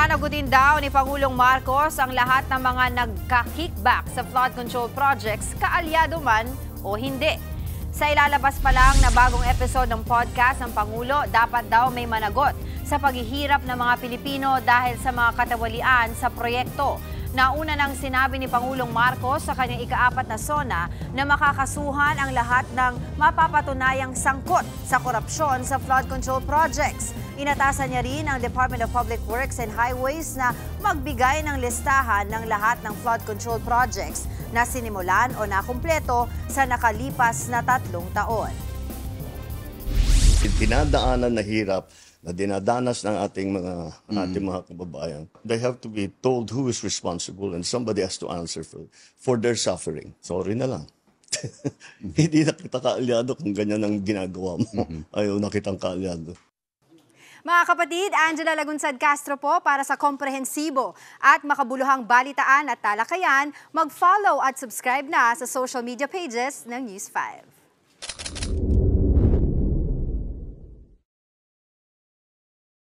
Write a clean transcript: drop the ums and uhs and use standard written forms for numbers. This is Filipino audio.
Panagutin daw ni Pangulong Marcos ang lahat ng mga nagka-kickback sa flood control projects, kaalyado man o hindi. Sa ilalabas pa lang na bagong episode ng podcast ng Pangulo, dapat daw may managot sa paghihirap ng mga Pilipino dahil sa mga katawalian sa proyekto. Nauna nang sinabi ni Pangulong Marcos sa kanyang ika-4 na SONA na makakasuhan ang lahat ng mapapatunayang sangkot sa korupsyon sa flood control projects. Inatasan niya rin ang Department of Public Works and Highways na magbigay ng listahan ng lahat ng flood control projects na sinimulan o nakumpleto sa nakalipas na 3 taon. Dinadaanan na hirap na dinadanas ng ating mga kababayan, they have to be told who is responsible and somebody has to answer for their suffering. Sorry na lang. Hindi na kita kaalyado kung ganyan ang ginagawa mo. Ayaw na kitang kaalyado. Mga kapatid, Angela Lagunsad Castro po para sa komprehensibo at makabuluhang balitaan at talakayan. Mag-follow at subscribe na sa social media pages ng News 5.